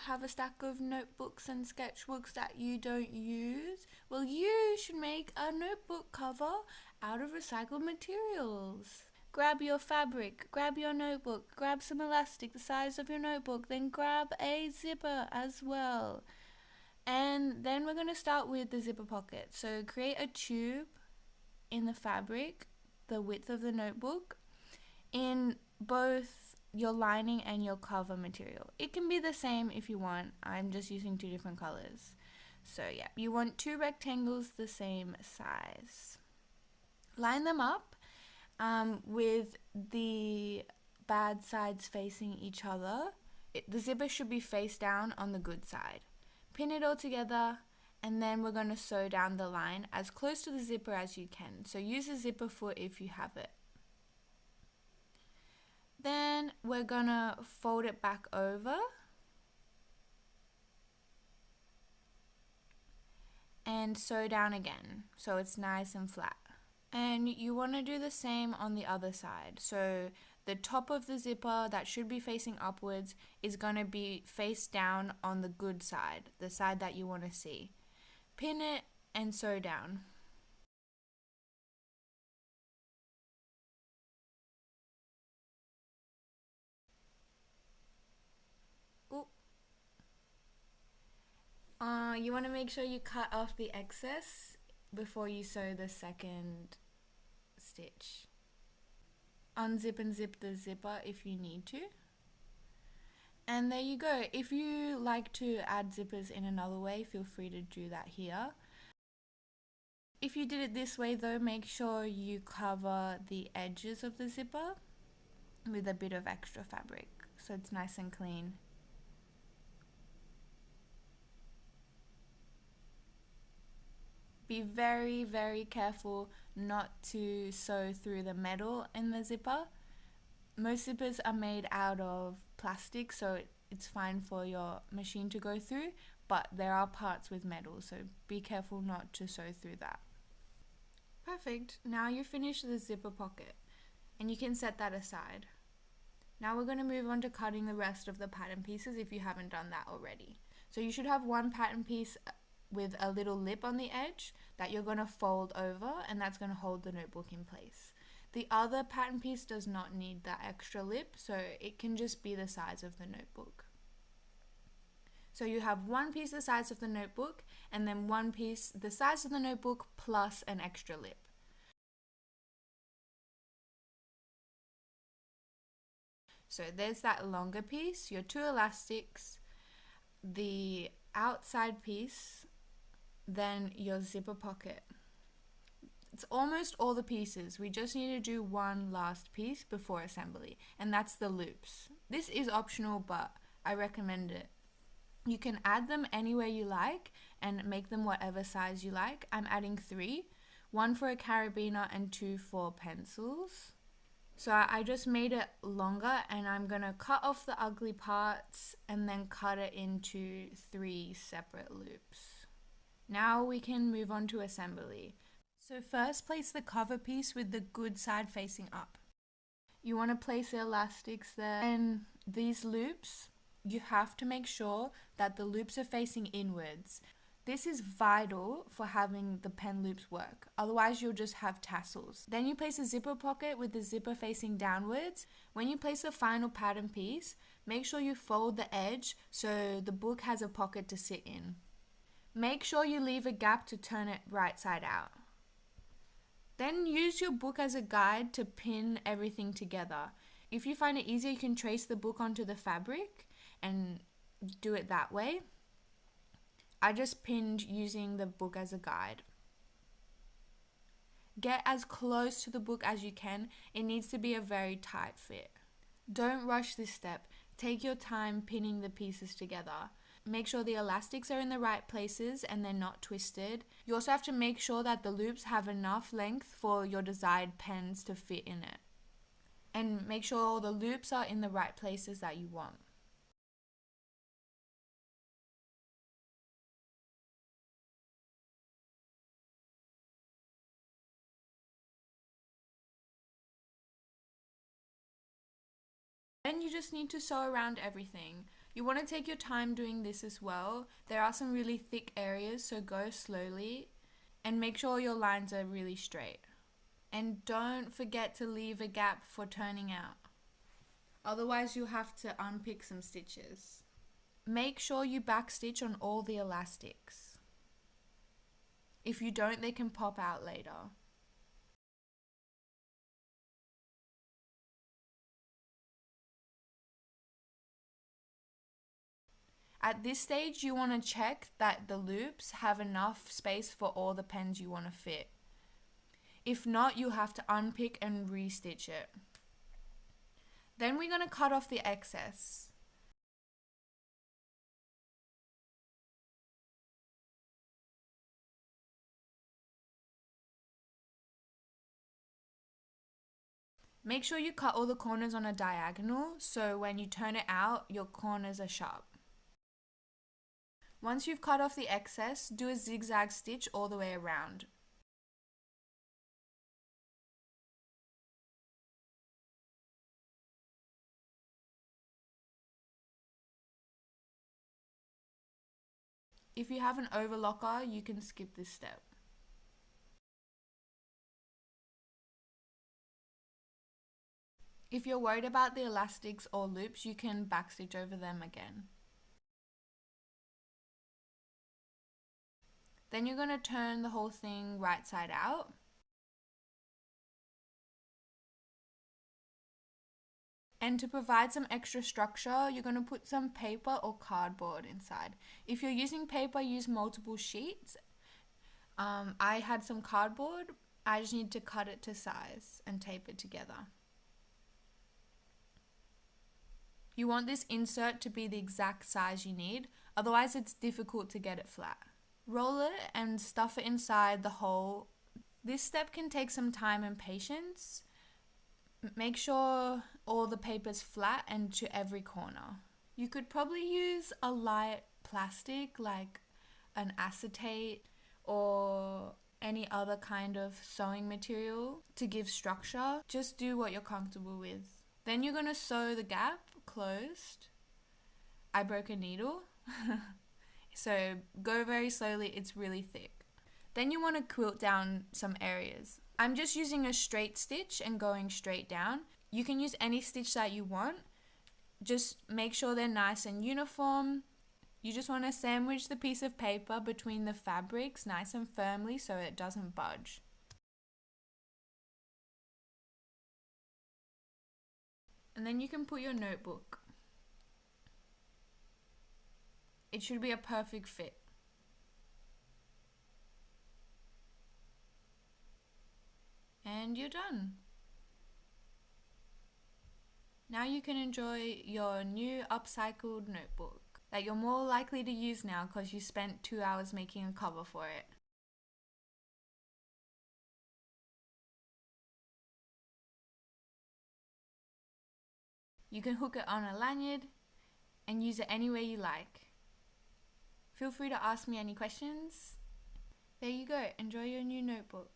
have a stack of notebooks and sketchbooks that you don't use? Well, you should make a notebook cover out of recycled materials. Grab your fabric, grab your notebook, grab some elastic the size of your notebook, then grab a zipper as well. And then we're going to start with the zipper pocket. So create a tube in the fabric, the width of the notebook, in both your lining and your cover material. It can be the same if you want. I'm just using 2 different colors. So yeah, you want 2 rectangles the same size. Line them up with the bad sides facing each other. The zipper should be face down on the good side. Pin it all together, and then we're going to sew down the line as close to the zipper as you can. So use a zipper foot if you have it. Then we're going to fold it back over and sew down again so it's nice and flat. And you want to do the same on the other side. So the top of the zipper that should be facing upwards is going to be face down on the good side, the side that you want to see. Pin it and sew down. You want to make sure you cut off the excess before you sew the second stitch. Unzip and zip the zipper if you need to. And there you go. If you like to add zippers in another way, feel free to do that here. If you did it this way though, make sure you cover the edges of the zipper with a bit of extra fabric so it's nice and clean. Be very, very careful not to sew through the metal in the zipper. Most zippers are made out of plastic, so it's fine for your machine to go through, but there are parts with metal, so be careful not to sew through that. Perfect. Now you finish the zipper pocket, and you can set that aside. Now we're going to move on to cutting the rest of the pattern pieces if you haven't done that already. So you should have one pattern piece with a little lip on the edge that you're going to fold over, and that's going to hold the notebook in place. The other pattern piece does not need that extra lip, so it can just be the size of the notebook. So you have one piece the size of the notebook, and then one piece the size of the notebook plus an extra lip. So there's that longer piece, your 2 elastics, the outside piece, then your zipper pocket. It's almost all the pieces. We just need to do one last piece before assembly, and that's the loops. This is optional, but I recommend it. You can add them anywhere you like and make them whatever size you like. I'm adding 3, 1 for a carabiner and 2 for pencils. So I just made it longer, and I'm gonna cut off the ugly parts and then cut it into 3 separate loops. Now we can move on to assembly. So first, place the cover piece with the good side facing up. You want to place the elastics there, and these loops, you have to make sure that the loops are facing inwards. This is vital for having the pen loops work, otherwise you'll just have tassels. Then you place a zipper pocket with the zipper facing downwards. When you place the final pattern piece, make sure you fold the edge so the book has a pocket to sit in. Make sure you leave a gap to turn it right side out. Then use your book as a guide to pin everything together. If you find it easier, you can trace the book onto the fabric and do it that way. I just pinned using the book as a guide. Get as close to the book as you can. It needs to be a very tight fit. Don't rush this step. Take your time pinning the pieces together. Make sure the elastics are in the right places and they're not twisted. You also have to make sure that the loops have enough length for your desired pens to fit in it. And make sure all the loops are in the right places that you want. Then you just need to sew around everything. You want to take your time doing this as well. There are some really thick areas, so go slowly and make sure your lines are really straight. And don't forget to leave a gap for turning out. Otherwise you'll have to unpick some stitches. Make sure you backstitch on all the elastics. If you don't, they can pop out later. At this stage, you want to check that the loops have enough space for all the pens you want to fit. If not, you'll have to unpick and re-stitch it. Then we're going to cut off the excess. Make sure you cut all the corners on a diagonal so when you turn it out, your corners are sharp. Once you've cut off the excess, do a zigzag stitch all the way around. If you have an overlocker, you can skip this step. If you're worried about the elastics or loops, you can backstitch over them again. Then you're going to turn the whole thing right side out. And to provide some extra structure, you're going to put some paper or cardboard inside. If you're using paper, use multiple sheets. I had some cardboard. I just need to cut it to size and tape it together. You want this insert to be the exact size you need, otherwise it's difficult to get it flat. Roll it and stuff it inside the hole. This step can take some time and patience. Make sure all the paper's flat and to every corner. You could probably use a light plastic like an acetate or any other kind of sewing material to give structure. Just do what you're comfortable with. Then you're going to sew the gap closed. I broke a needle. So go very slowly, it's really thick. Then you want to quilt down some areas. I'm just using a straight stitch and going straight down. You can use any stitch that you want. Just make sure they're nice and uniform. You just want to sandwich the piece of paper between the fabrics nice and firmly so it doesn't budge. And then you can put your notebook. It should be a perfect fit. And you're done. Now you can enjoy your new upcycled notebook that you're more likely to use now because you spent 2 hours making a cover for it. You can hook it on a lanyard and use it any way you like. Feel free to ask me any questions. There you go, enjoy your new notebook.